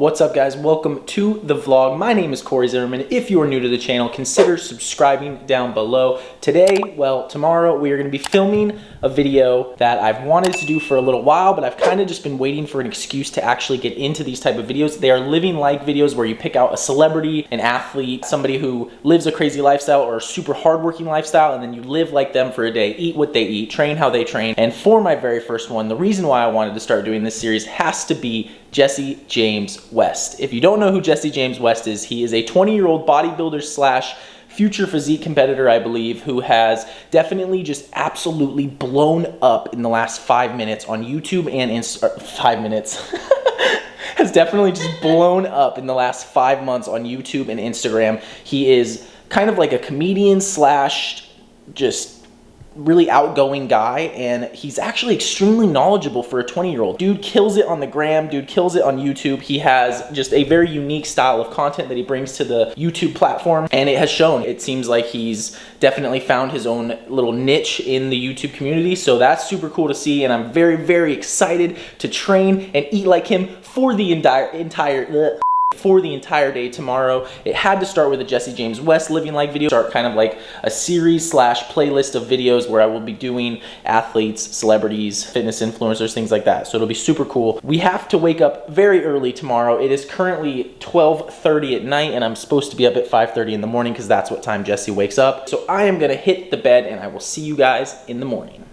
What's up, guys? Welcome to the vlog. My name is Corey Zimmerman. If you are new to the channel, consider subscribing down below. Today, well, tomorrow, we are going to be filming a video that I've wanted to do for a little while, but I've kind of just been waiting for an excuse to actually get into these type of videos. They are living like videos where you pick out a celebrity, an athlete, somebody who lives a crazy lifestyle or a super hardworking lifestyle, and then you live like them for a day, eat what they eat, train how they train. And for my very first one, the reason why I wanted to start doing this series has to be Jesse James West. If you don't know who Jesse James West is, he is a 20-year-old bodybuilder slash future physique competitor, I believe, who has definitely just absolutely blown up in the last 5 minutes on YouTube and 5 minutes. Has definitely just blown up in the last 5 months on YouTube and Instagram. He is kind of like a comedian slash just really outgoing guy, and he's actually extremely knowledgeable for a 20-year-old. Dude kills it on the gram, dude kills it on YouTube. He has just a very unique style of content that he brings to the YouTube platform, and it has shown. It seems like he's definitely found his own little niche in the YouTube community, so that's super cool to see, and I'm very, very excited to train and eat like him for the entire day tomorrow. It had to start with a Jesse James West living like video, start kind of like a series slash playlist of videos where I will be doing athletes, celebrities, fitness influencers, things like that. So it'll be super cool. We have to wake up very early tomorrow. It is currently 12:30 at night, and I'm supposed to be up at 5:30 in the morning because that's what time Jesse wakes up. So I am gonna hit the bed, and I will see you guys in the morning.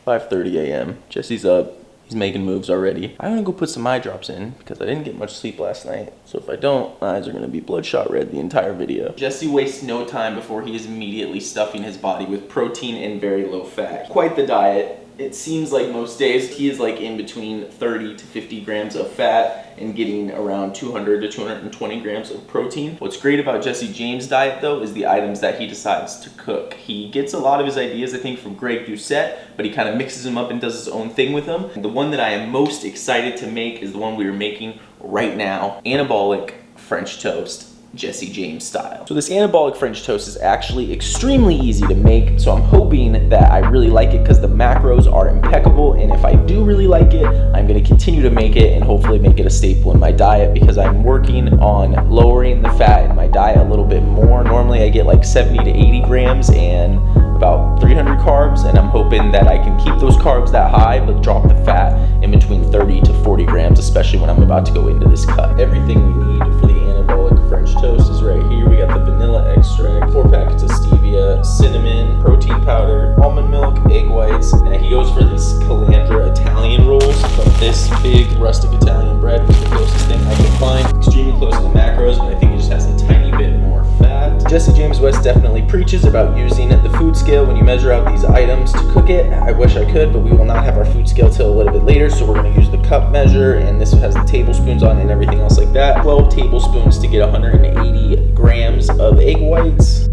$5:30 a.m. Jesse's up. He's making moves already. I'm gonna go put some eye drops in because I didn't get much sleep last night. So if I don't, my eyes are gonna be bloodshot red the entire video. Jesse wastes no time before he is immediately stuffing his body with protein and very low fat. Quite the diet. It seems like most days he is like in between 30 to 50 grams of fat and getting around 200 to 220 grams of protein. What's great about Jesse James' diet though is the items that he decides to cook. He gets a lot of his ideas, I think, from Greg Doucette, but he kind of mixes them up and does his own thing with them. And the one that I am most excited to make is the one we are making right now, anabolic French toast, Jesse James style. So this anabolic French toast is actually extremely easy to make, so I'm hoping that I really like it because the macros are impeccable, and if I do really like it, I'm going to continue to make it and hopefully make it a staple in my diet because I'm working on lowering the fat in my diet a little bit more. Normally I get like 70 to 80 grams and about 300 carbs, and I'm hoping that I can keep those carbs that high but drop the fat in between 30 to 40 grams, especially when I'm about to go into this cut. Everything we need for the anabolic French toast is right here. We got the vanilla extract, 4 packets of stevia, cinnamon, protein powder, almond milk, egg whites, and he goes for these Calandra Italian rolls from this big rustic Italian bread, which is the closest thing I can find. Extremely close to the macros, but I think it just has a tiny bit more fat. Jesse James West definitely preaches about using the food scale when you measure out these items to cook it. I wish I could, but we will not have our food scale till a little bit later, so we're going to use the cup measure, and this has the tablespoons on it and everything else like that. 12 tablespoons to get 180 grams of egg whites,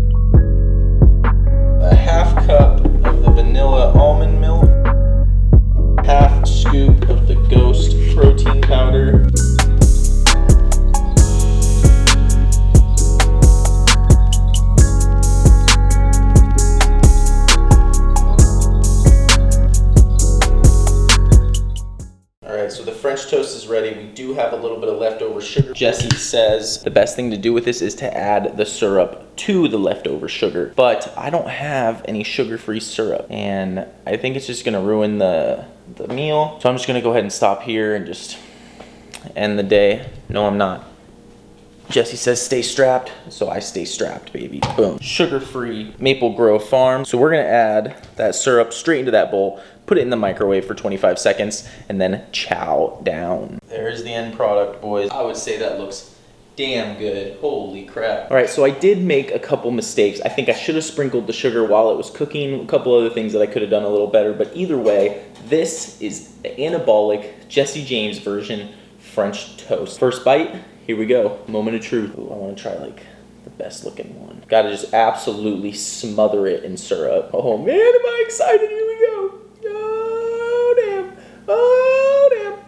a half cup of the vanilla almond milk, half scoop of the Ghost protein powder, so the French toast is ready. We do have a little bit of leftover sugar. Jesse says the best thing to do with this is to add the syrup to the leftover sugar, but I don't have any sugar-free syrup, and I think it's just gonna ruin the meal. So I'm just gonna go ahead and stop here and just end the day. No, I'm not. Jesse says stay strapped, so I stay strapped, baby. Boom. Sugar-free Maple Grove Farm. So we're gonna add that syrup straight into that bowl, put it in the microwave for 25 seconds, and then chow down. There's the end product, boys. I would say that looks damn good. Holy crap. All right, so I did make a couple mistakes. I think I should have sprinkled the sugar while it was cooking. A couple other things that I could have done a little better, but either way, this is the anabolic Jesse James version French toast. First bite, here we go. Moment of truth. Ooh, I want to try like the best looking one. Gotta just absolutely smother it in syrup. Oh man, am I excited. Here we go. Oh damn. Oh damn.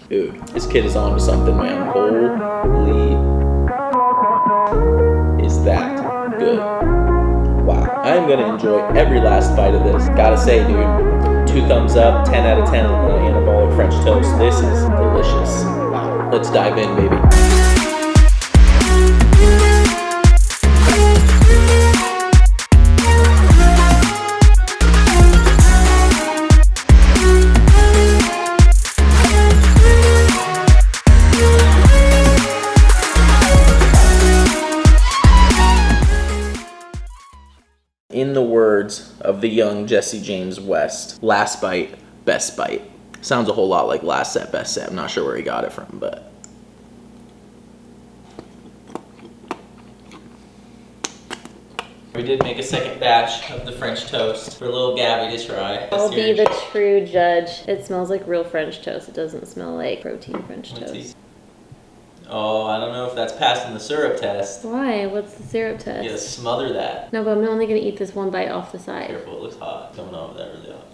Dude, this kid is on to something, man. Holy, is that good. Wow. I'm gonna enjoy every last bite of this. Gotta say, dude, 2 thumbs up, 10 out of 10 on the anabolic French toast. This is delicious. Wow. Let's dive in, baby. In the words of the young Jesse James West, last bite, best bite. Sounds a whole lot like last set, best set. I'm not sure where he got it from, but. We did make a second batch of the French toast for little Gabby to try. I'll be the true judge. It smells like real French toast. It doesn't smell like protein French toast. Oh, I don't know if that's passing the syrup test. Why? What's the syrup test? You gotta smother that. No, but I'm only gonna eat this one bite off the side. Careful, it looks hot. Coming off of that really hot.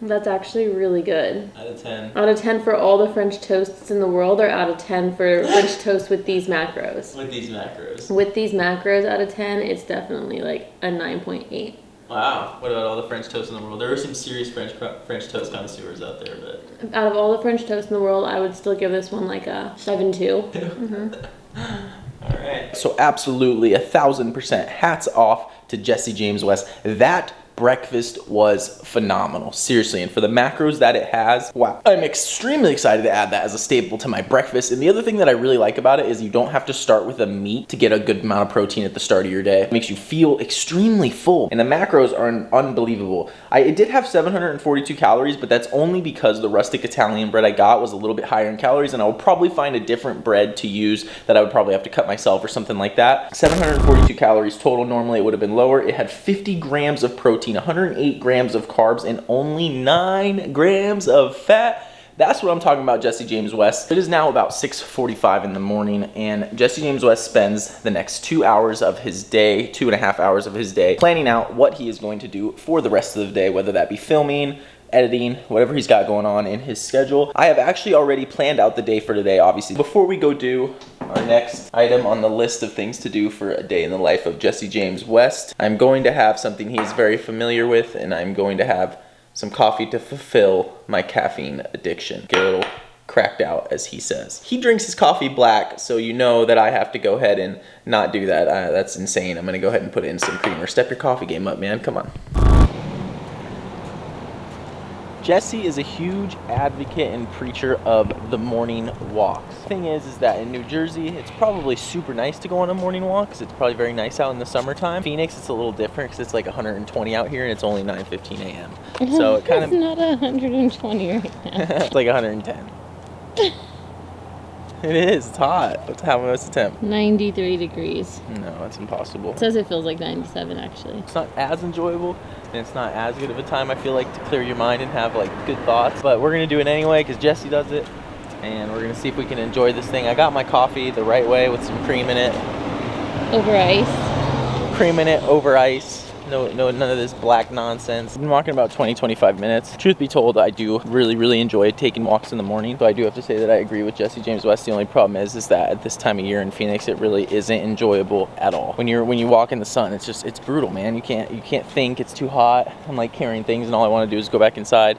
That's actually really good. Out of 10. Out of 10 for all the French toasts in the world, or out of 10 for French toast with these macros? With these macros. With these macros out of 10, it's definitely like a 9.8. Wow. What about all the French toast in the world? There are some serious French toast connoisseurs out there, but... Out of all the French toast in the world, I would still give this one like a 7.2. All right. So absolutely 1,000% hats off to Jesse James West. That breakfast was phenomenal, seriously, and for the macros that it has, wow. I'm extremely excited to add that as a staple to my breakfast. And the other thing that I really like about it is you don't have to start with a meat to get a good amount of protein at the start of your day. It makes you feel extremely full, and the macros are unbelievable. It did have 742 calories, but that's only because the rustic Italian bread I got was a little bit higher in calories, and I will probably find a different bread to use that I would probably have to cut myself or something like that. 742 calories total. Normally it would have been lower. It had 50 grams of protein, 108 grams of carbs, and only 9 grams of fat. That's what I'm talking about, Jesse James West. It is now about 6:45 in the morning, and Jesse James West spends the next 2 hours of his day, 2.5 hours of his day, planning out what he is going to do for the rest of the day, whether that be filming, editing, whatever he's got going on in his schedule. I have actually already planned out the day for today, obviously. Before we go do our next item on the list of things to do for a day in the life of Jesse James West, I'm going to have something he's very familiar with, and I'm going to have some coffee to fulfill my caffeine addiction. Get a little cracked out, as he says. He drinks his coffee black, so you know that I have to go ahead and not do that. That's insane. I'm gonna go ahead and put in some creamer. Step your coffee game up, man. Come on. Jesse is a huge advocate and preacher of the morning walks. The thing is that in New Jersey, it's probably super nice to go on a morning walk because it's probably very nice out in the summertime. Phoenix, it's a little different because it's like 120 out here and it's only 9:15 a.m. So it kind of... It's not 120 right now. It's like 110. It is. It's hot. What's the temp? 93 degrees. No, it's impossible. It says it feels like 97 actually. It's not as enjoyable, and it's not as good of a time, I feel like, to clear your mind and have like good thoughts. But we're gonna do it anyway because Jesse does it, and we're gonna see if we can enjoy this thing. I got my coffee the right way with some cream in it. Over ice. Cream in it over ice. No, none of this black nonsense. I've been walking about 20-25 minutes. Truth be told, I do really enjoy taking walks in the morning. So I do have to say that I agree with Jesse James West. The only problem is that at this time of year in Phoenix, it really isn't enjoyable at all. When you walk in the sun, it's brutal, man. You can't think. It's too hot. I'm like carrying things, and all I want to do is go back inside.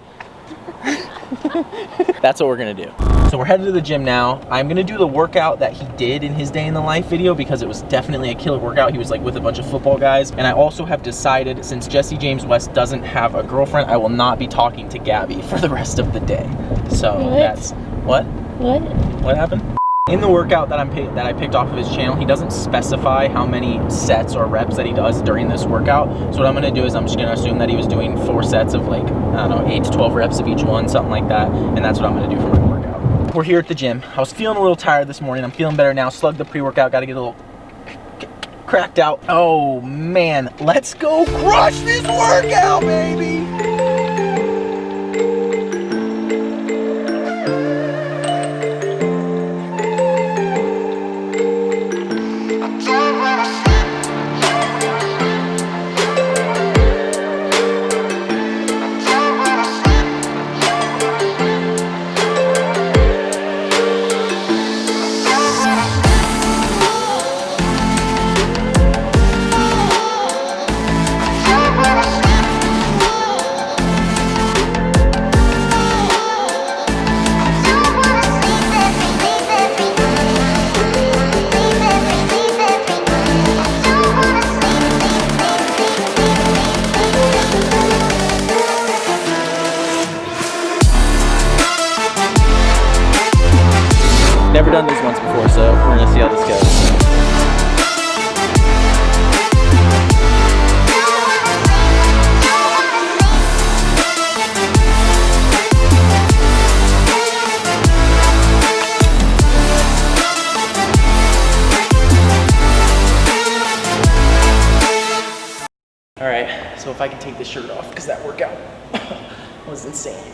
That's what we're gonna do. So we're headed to the gym now. I'm gonna do the workout that he did in his day in the life video because it was definitely a killer workout. He was like with a bunch of football guys. And I also have decided, since Jesse James West doesn't have a girlfriend, I will not be talking to Gabby for the rest of the day. So that's what? What happened? In the workout that I picked off of his channel, he doesn't specify how many sets or reps that he does during this workout. So what I'm gonna do is I'm just gonna assume that he was doing 4 sets of like, I don't know, 8 to 12 reps of each one, something like that. And that's what I'm gonna do for my workout. We're here at the gym. I was feeling a little tired this morning. I'm feeling better now. Slugged the pre-workout, gotta get a little cracked out. Oh man, let's go crush this workout, baby! Never done these ones before, so we're gonna see how this goes. All right, so if I can take this shirt off, because that workout was insane.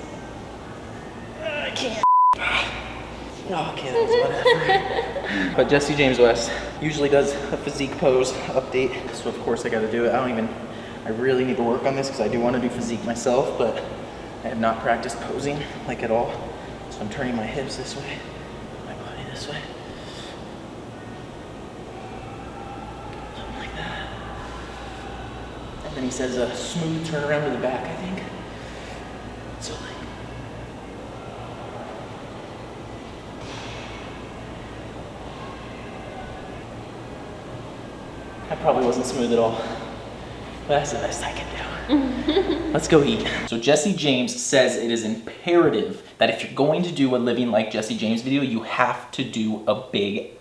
I can't. Okay, that was whatever. But Jesse James West usually does a physique pose update. So of course I gotta do it. I really need to work on this because I do want to do physique myself, but I have not practiced posing like at all. So I'm turning my hips this way, my body this way. Something like that. And then he says a smooth turn around to the back, I think. So like, that probably wasn't smooth at all. But that's the best I can do. Let's go eat. So Jesse James says it is imperative that if you're going to do a living like Jesse James video, you have to do a big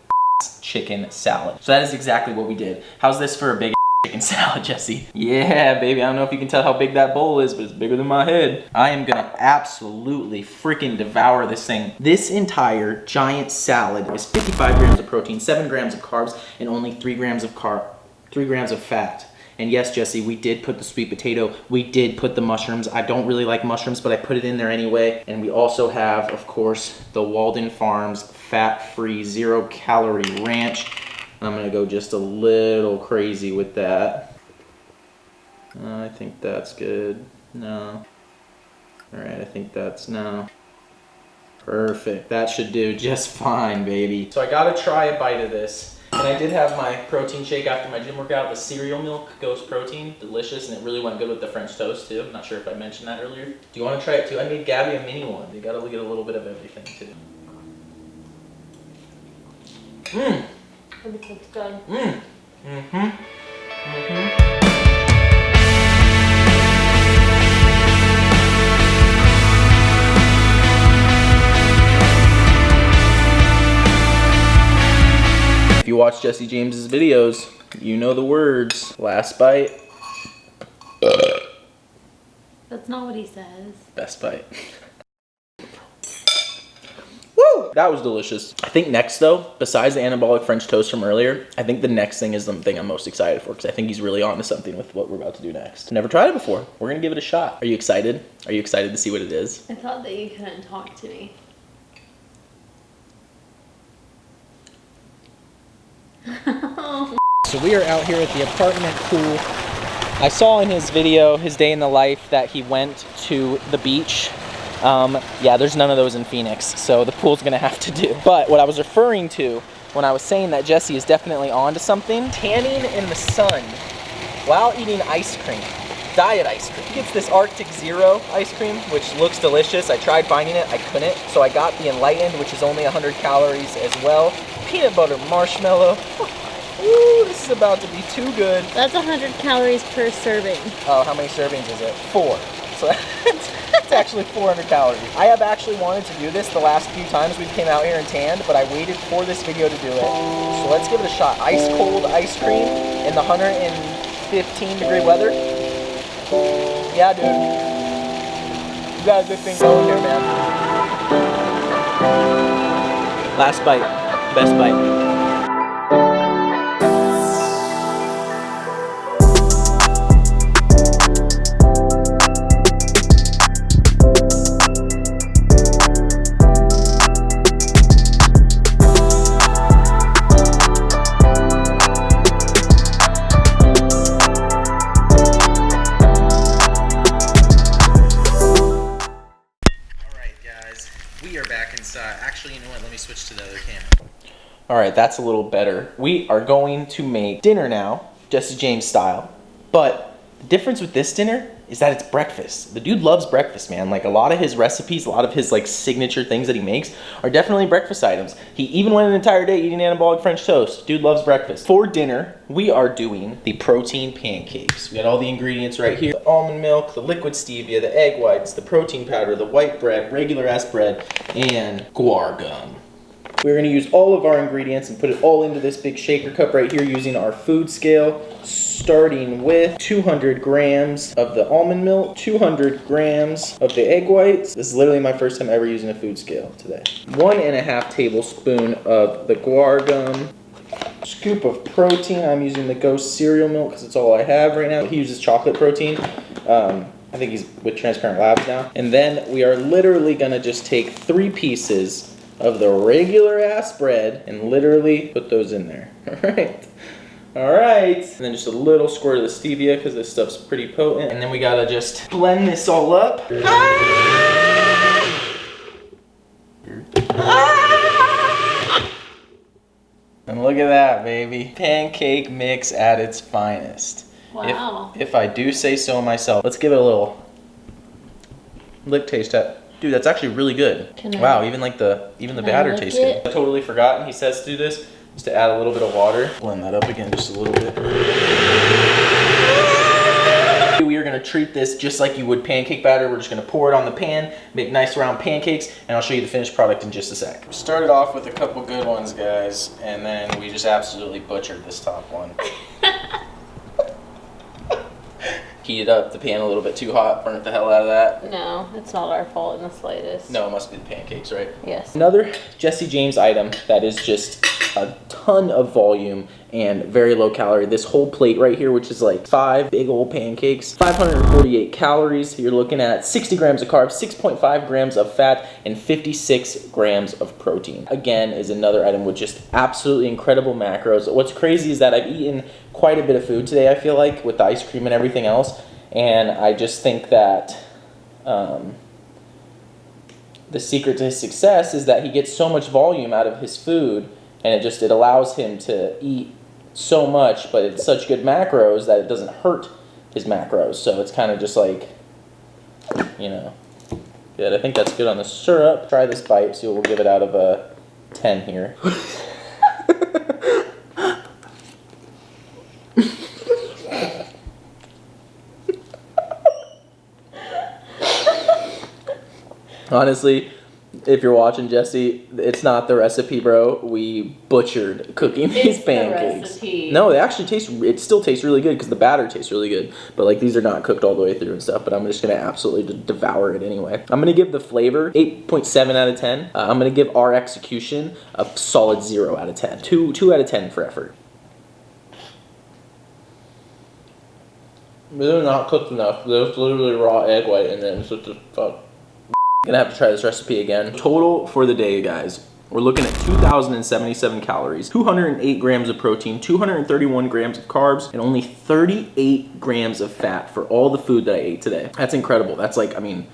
chicken salad. So that is exactly what we did. How's this for a big chicken salad, Jesse? Yeah, baby. I don't know if you can tell how big that bowl is, but it's bigger than my head. I am gonna absolutely freaking devour this thing. This entire giant salad is 55 grams of protein, 7 grams of carbs, and only 3 grams of fat. And yes, Jesse, we did put the sweet potato. We did put the mushrooms. I don't really like mushrooms, but I put it in there anyway. And we also have, of course, the Walden Farms fat-free 0-calorie ranch. I'm gonna go just a little crazy with that. I think that's good. No. All right, I think that's no. Perfect, that should do just fine, baby. So I gotta try a bite of this. And I did have my protein shake after my gym workout, the cereal milk Ghost Protein, delicious, and it really went good with the French toast too. I'm not sure if I mentioned that earlier. Do you wanna try it too? I made Gabby a mini one. You gotta get a little bit of everything too. Mmm. Everything's good. Mmm. Mm-hmm. Mm-hmm. If you watch Jesse James's videos, you know the words. Last bite. That's not what he says. Best bite. Woo! That was delicious. I think next though, besides the anabolic French toast from earlier, I think the next thing is the thing I'm most excited for because I think he's really on to something with what we're about to do next. Never tried it before. We're gonna give it a shot. Are you excited? Are you excited to see what it is? I thought that you couldn't talk to me. So we are out here at the apartment pool. I saw in his video, his day in the life, that he went to the beach. Yeah, there's none of those in Phoenix, so the pool's gonna have to do. But what I was referring to when I was saying that Jesse is definitely on to something, tanning in the sun while eating ice cream, diet ice cream. He gets this Arctic Zero ice cream, which looks delicious. I tried finding it, I couldn't. So I got the Enlightened, which is only 100 calories as well. Peanut butter marshmallow. Ooh, this is about to be too good. That's 100 calories per serving. Oh, how many servings is it? 4. So that's actually 400 calories. I have actually wanted to do this the last few times we came out here and tanned, but I waited for this video to do it. So let's give it a shot. Ice cold ice cream in the 115 degree weather. Yeah, dude. You got a good thing going here, man. Last bite. Best bite. We are back inside. Actually, you know what? Let me switch to the other camera. All right, that's a little better. We are going to make dinner now, Jesse James style. But the difference with this dinner is that it's breakfast. The dude loves breakfast, man. Like a lot of his recipes, a lot of his like signature things that he makes are definitely breakfast items. He even went an entire day eating anabolic French toast. Dude loves breakfast. For dinner, we are doing the protein pancakes. We got all the ingredients right here. The almond milk, the liquid stevia, the egg whites, the protein powder, the white bread, regular ass bread, and guar gum. We're gonna use all of our ingredients and put it all into this big shaker cup right here using our food scale, starting with 200 grams of the almond milk, 200 grams of the egg whites. This is literally my first time ever using a food scale today. 1.5 tablespoons of the guar gum, scoop of protein. I'm using the Ghost cereal milk because it's all I have right now. He uses chocolate protein. I think he's with Transparent Labs now. And then we are literally gonna just take 3 pieces of the regular ass bread and literally put those in there. All right. And then just a little squirt of the stevia because this stuff's pretty potent. And then we gotta just blend this all up. And look at that, baby. Pancake mix at its finest. Wow. If I do say so myself. Let's give it a little lick taste test. Dude, that's actually really good. Wow, even the batter tastes good. I totally forgot, he says to do this, just to add a little bit of water. Blend that up again just a little bit. We are gonna treat this just like you would pancake batter. We're just gonna pour it on the pan, make nice round pancakes, and I'll show you the finished product in just a sec. Started off with a couple good ones, guys, and then we just absolutely butchered this top one. Heated up the pan a little bit too hot, burnt the hell out of that. No, it's not our fault in the slightest. No, it must be the pancakes, right? Yes. Another Jesse James item that is just a ton of volume and very low calorie. This whole plate right here, which is like 5 big old pancakes, 548 calories. You're looking at 60 grams of carbs, 6.5 grams of fat, and 56 grams of protein. Again, is another item with just absolutely incredible macros. What's crazy is that I've eaten quite a bit of food today, I feel like, with the ice cream and everything else. And I just think that the secret to his success is that he gets so much volume out of his food, and it allows him to eat so much, but it's such good macros that it doesn't hurt his macros. So it's kind of just like, you know, good. I think that's good on the syrup. Try this bite, see what we'll give it out of a 10 here. Honestly, if you're watching, Jesse, it's not the recipe, bro. We butchered cooking these pancakes. The recipe. No, they actually it still tastes really good because the batter tastes really good. But like these are not cooked all the way through and stuff, but I'm just gonna absolutely devour it anyway. I'm gonna give the flavor 8.7 out of 10. I'm gonna give our execution a solid 0 out of 10. 2 out of 10 for effort. They're not cooked enough. There's literally raw egg white in there. It's just gonna have to try this recipe again. Total for the day, guys, we're looking at 2,077 calories, 208 grams of protein, 231 grams of carbs, and only 38 grams of fat for all the food that I ate today. That's incredible. That's like, I mean,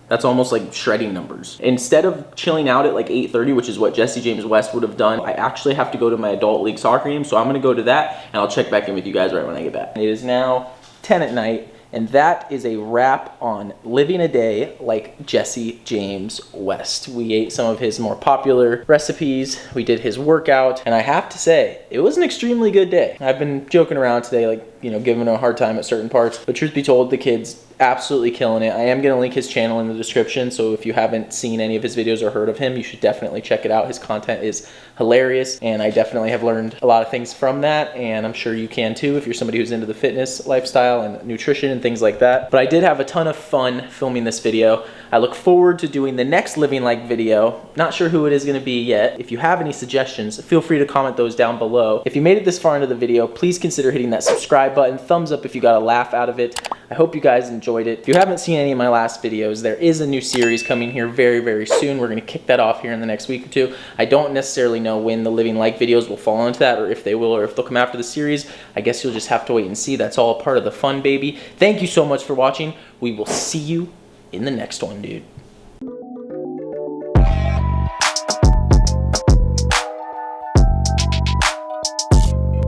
that's almost like shredding numbers. Instead of chilling out at like 8:30, which is what Jesse James West would have done, I actually have to go to my adult league soccer game, so I'm gonna go to that, and I'll check back in with you guys right when I get back. It is now 10 at night. And that is a wrap on living a day like Jesse James West. We ate some of his more popular recipes. We did his workout. And I have to say, it was an extremely good day. I've been joking around today, like, you know, giving him a hard time at certain parts. But truth be told, the kid's absolutely killing it. I am going to link his channel in the description. So if you haven't seen any of his videos or heard of him, you should definitely check it out. His content is hilarious. And I definitely have learned a lot of things from that. And I'm sure you can too if you're somebody who's into the fitness lifestyle and nutrition and things like that. But I did have a ton of fun filming this video. I look forward to doing the next Living Like video. Not sure who it is going to be yet. If you have any suggestions, feel free to comment those down below. If you made it this far into the video, please consider hitting that subscribe button. Thumbs up if you got a laugh out of it. I hope you guys enjoyed it. If you haven't seen any of my last videos, there is a new series coming here very, very soon. We're going to kick that off here in the next week or two. I don't necessarily know when the Living Like videos will fall into that, or if they will, or if they'll come after the series. I guess you'll just have to wait and see. That's all part of the fun, baby. Thank you so much for watching. We will see you in the next one, dude.